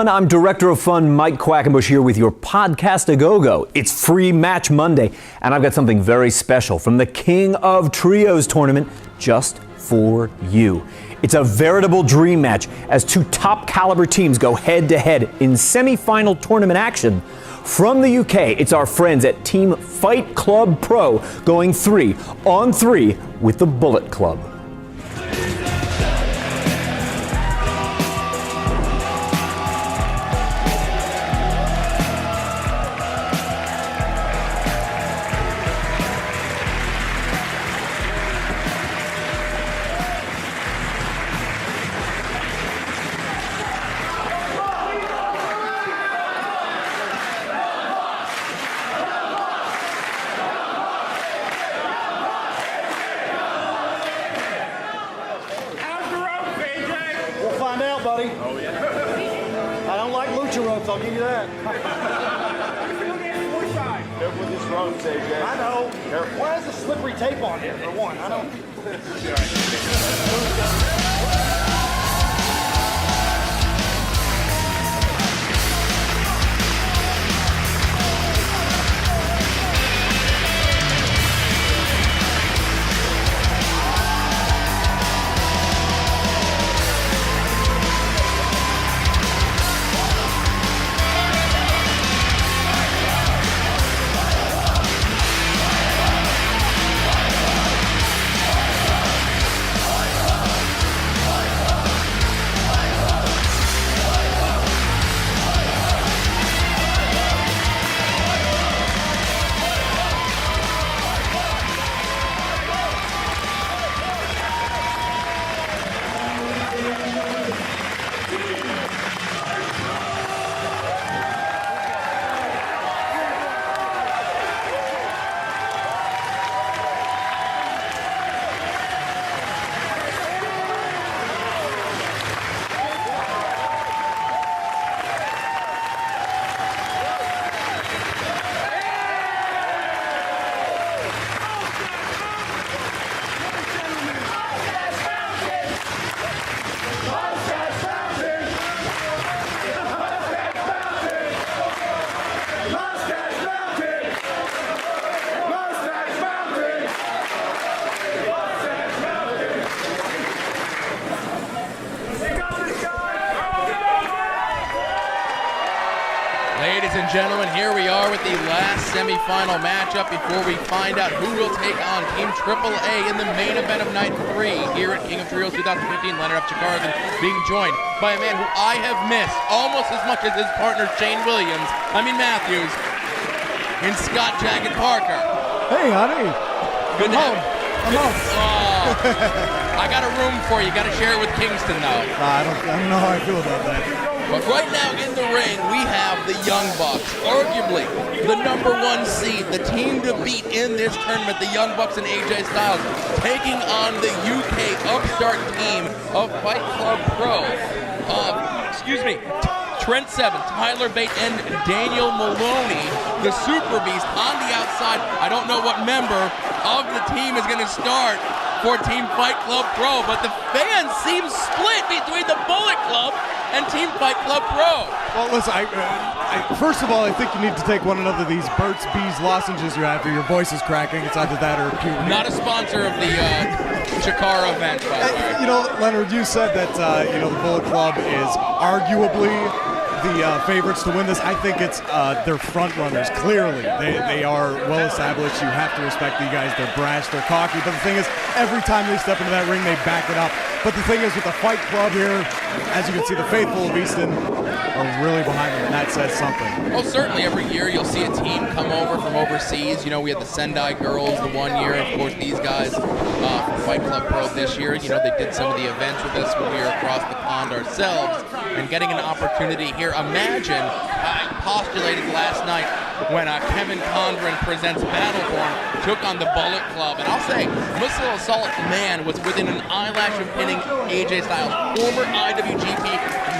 everyone. I'm Director of Fun Mike Quackenbush here with your podcast A-Go-Go. It's Free Match Monday, and I've got something very special from the King of Trios tournament just for you. It's a veritable dream match as two top caliber teams go head to head in semi-final tournament action. From the UK, it's our friends at Team Fight Club Pro going 3-on-3 with the Bullet Club. Buddy. Oh, yeah. I don't like lucha ropes, I'll give you that. Careful with these ropes, AJ. I know. Careful. Why is the slippery tape on here, for one? I don't... Ladies and gentlemen, here we are with the last semifinal matchup before we find out who will take on Team AAA in the main event of Night 3 here at King of Trios 2015. Leonard of CHIKARA being joined by a man who I have missed almost as much as his partner Shane Matthews, in Scott Jagged Parker. Hey, honey. Good to have you. I'm home. Oh, I got a room for you. Got to share it with Kingston, though. I don't know how I feel about that. But right now in the ring, we have the Young Bucks, arguably the #1 seed, the team to beat in this tournament, the Young Bucks and AJ Styles, taking on the UK upstart team of Fight Club Pro. Trent Seven, Tyler Bate, and Daniel Maloney, the Super Beast, on the outside. I don't know what member of the team is going to start for Team Fight Club Pro, but the fans seem split between the Bullet Club and Team Fight Club Pro. Well, listen, first of all, I think you need to take one of these Burt's Bees lozenges you have, or your voice is cracking. It's either that or puberty. Not a sponsor of the CHIKARA event, by the way. You know, Leonard, you said that, the Bullet Club is arguably the favorites to win this. I think it's they're front runners. Clearly, they are well established. You have to respect these guys. They're brash, they're cocky. But the thing is, every time they step into that ring, they back it up. But the thing is, with the Fight Club here, as you can see, the faithful of Easton are really behind them, and that says something. Well, certainly every year you'll see a team come over from overseas. You know, we had the Sendai girls the one year. Of course, these guys from Fight Club Pro this year, you know, they did some of the events with us when we were across the pond ourselves. And getting an opportunity here, imagine, I postulated last night when Kevin Condren presents Battleborn took on the Bullet Club. And I'll say, Missile Assault Man was within an eyelash of pinning AJ Styles, former IWGP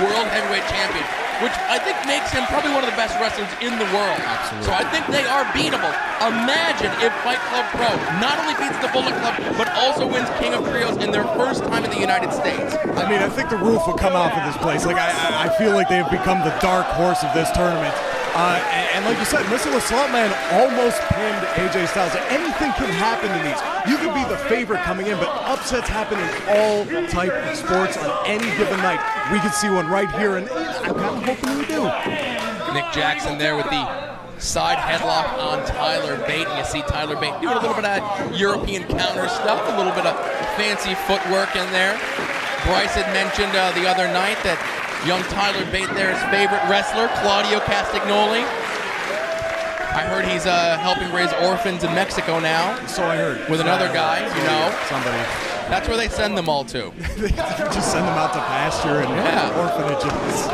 World Heavyweight Champion. which I think makes him probably one of the best wrestlers in the world. Absolutely. So I think they are beatable. Imagine if Fight Club Pro not only beats the Bullet Club, but also wins King of Trios in their first time in the United States. I mean, I think the roof would come off of this place. Like, I feel like they've become the dark horse of this tournament. And like you said, Missile Assault Man almost pinned AJ Styles. Anything can happen in these. You could be the favorite coming in, but upsets happen in all type of sports on any given night. We could see one right here, and I'm kind of hoping we do. Nick Jackson there with the side headlock on Tyler Bate, and you see Tyler Bate doing a little bit of European counter stuff, a little bit of fancy footwork in there. Bryce had mentioned the other night that young Tyler Bate there, his favorite wrestler, Claudio Castagnoli. I heard he's helping raise orphans in Mexico now. So I heard. With another guy, you know. Somebody. That's where they send them all to. They just send them out to pasture and orphanages.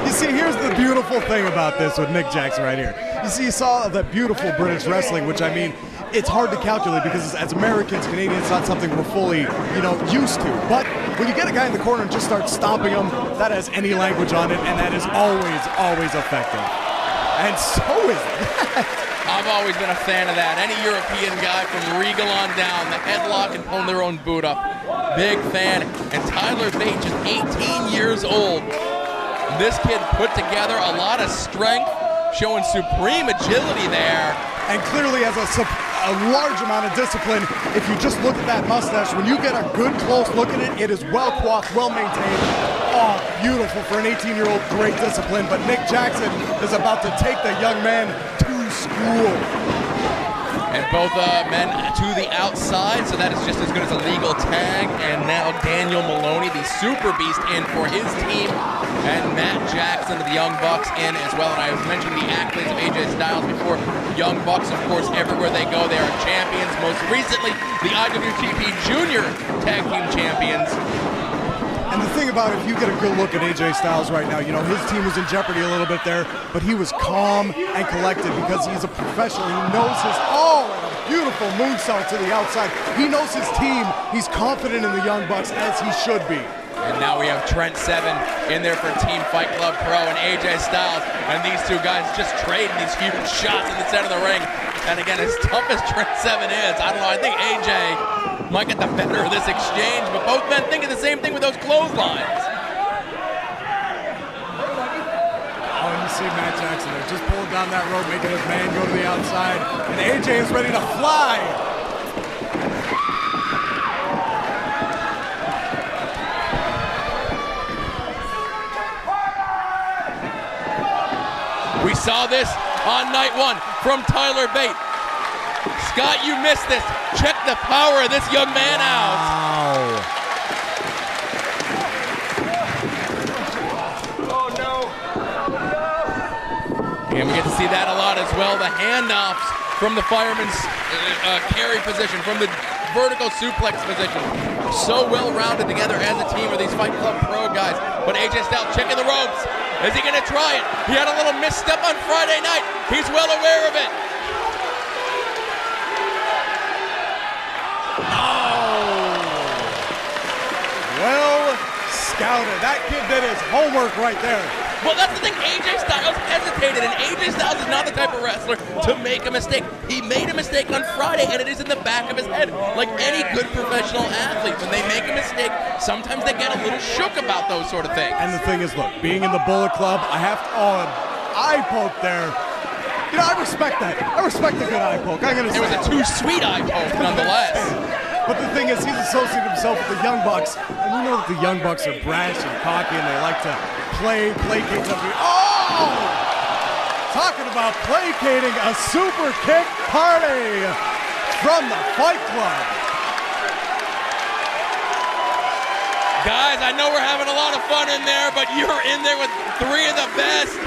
You see, here's the beautiful thing about this with Nick Jackson right here. You see, you saw that beautiful British wrestling, which I mean, it's hard to calculate because as Americans, Canadians, it's not something we're fully, used to. But when you get a guy in the corner and just start stomping him, that has any language on it, and that is always, always effective. And so is that. I've always been a fan of that. Any European guy from Regal on down, the headlock and pulling their own boot up. Big fan. And Tyler Bate, just 18 years old. This kid put together a lot of strength, showing supreme agility there. And clearly has a large amount of discipline. If you just look at that mustache, when you get a good close look at it, it is well coiffed, well maintained. Oh, beautiful for an 18-year-old, great discipline. But Nick Jackson is about to take the young man to school. And both men to the outside, so that is just as good as a legal tag. And now Daniel Maloney, the Super Beast, in for his team. And Matt Jackson of the Young Bucks in as well. And I was mentioning the accolades of AJ Styles before. Young Bucks, of course, everywhere they go, they are champions. Most recently, the IWGP Junior Tag Team Champions. And the thing about it, if you get a good look at AJ Styles right now, his team was in jeopardy a little bit there, but he was calm and collected because he's a professional. He knows and a beautiful moonsault to the outside. He knows his team. He's confident in the Young Bucks, as he should be. And now we have Trent Seven in there for Team Fight Club Pro and AJ Styles. And these two guys just trading these huge shots in the center of the ring. And again, as tough as Trent Seven is, I don't know, I think AJ might get the better of this exchange, but both men thinking the same thing with those clotheslines. Oh, and you see Matt Jackson there, just pulling down that rope, making his man go to the outside, and AJ is ready to fly. We saw this on night one from Tyler Bate. Scott, you missed this. Check the power of this young man out. Wow. Oh, no. And we get to see that a lot as well. The handoffs from the fireman's carry position, from the vertical suplex position. So well-rounded together as a team are these Fight Club Pro guys. But AJ Styles checking the ropes. Is he going to try it? He had a little misstep on Friday night. He's well aware of it. Well scouted. That kid did his homework right there. Well, that's the thing. AJ Styles hesitated, and AJ Styles is not the type of wrestler to make a mistake. He made a mistake on Friday, and it is in the back of his head. Like any good professional athlete, when they make a mistake, sometimes they get a little shook about those sort of things. And the thing is, look, being in the Bullet Club, I have to, eye poke there. I respect that. I respect a good eye poke. I'm gonna say it was a too sweet eye poke, nonetheless. But the thing is, he's associated himself with the Young Bucks, and we know that the Young Bucks are brash and cocky, and they like to placate somebody. Oh! Talking about placating, a super kick party from the Fight Club. Guys, I know we're having a lot of fun in there, but you're in there with three of the best.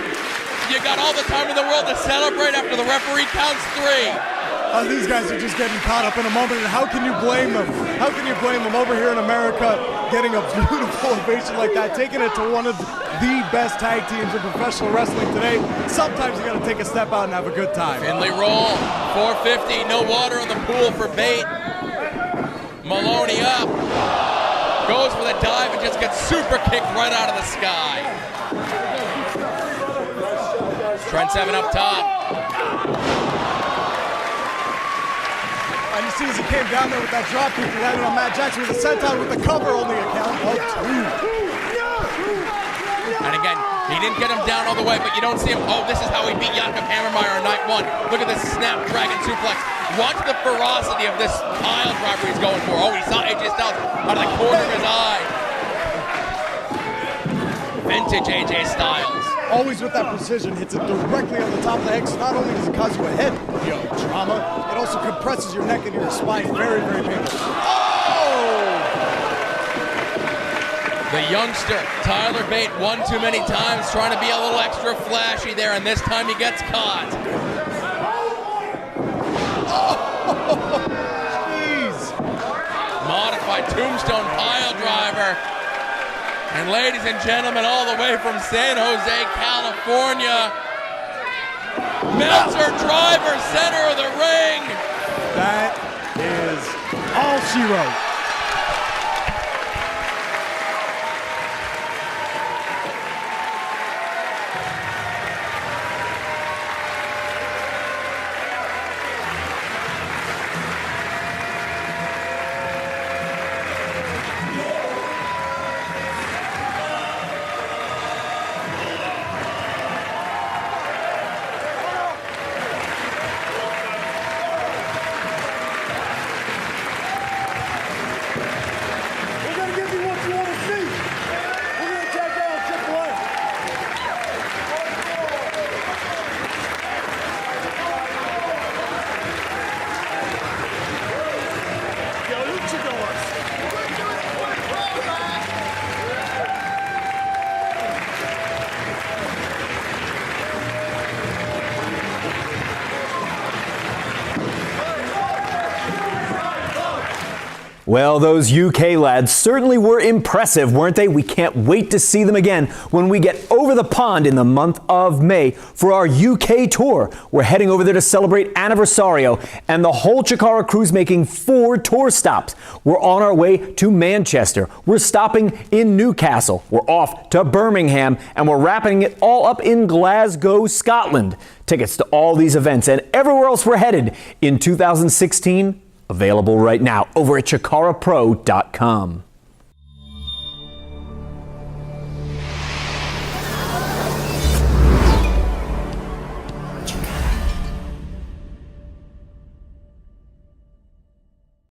You got all the time in the world to celebrate after the referee counts three. These guys are just getting caught up in a moment, and how can you blame them? How can you blame them over here in America getting a beautiful ovation like that, taking it to one of the best tag teams in professional wrestling today? Sometimes you got to take a step out and have a good time. Finley roll, 450, no water in the pool for Bate. Maloney up, goes for the dive and just gets super kicked right out of the sky. Trent Seven up top. And you see as he came down there with that drop kick, he landed on Matt Jackson with a senton with the cover, only a count of 2. And again, he didn't get him down all the way, but you don't see him. Oh, this is how he beat Jakob Hammermeyer in night 1. Look at this snapdragon suplex. Watch the ferocity of this pile driver he's going for. Oh, he saw AJ Styles out of the corner of his eye. Vintage AJ Styles. Always with that precision, hits it directly on the top of the head. So not only does it cause you a head trauma, it also compresses your neck into your spine. Very, very painful. Oh! The youngster, Tyler Bate, one too many times, trying to be a little extra flashy there, and this time he gets caught. Oh! Jeez! Modified tombstone pile driver. And ladies and gentlemen, all the way from San Jose, California, Meltzer driver, center of the ring. That is all she wrote. Well, those UK lads certainly were impressive, weren't they? We can't wait to see them again when we get over the pond in the month of May for our UK tour. We're heading over there to celebrate Anniversario, and the whole CHIKARA crew's making 4 tour stops. We're on our way to Manchester. We're stopping in Newcastle. We're off to Birmingham, and we're wrapping it all up in Glasgow, Scotland. Tickets to all these events and everywhere else we're headed in 2016 available right now over at CHIKARAPro.com.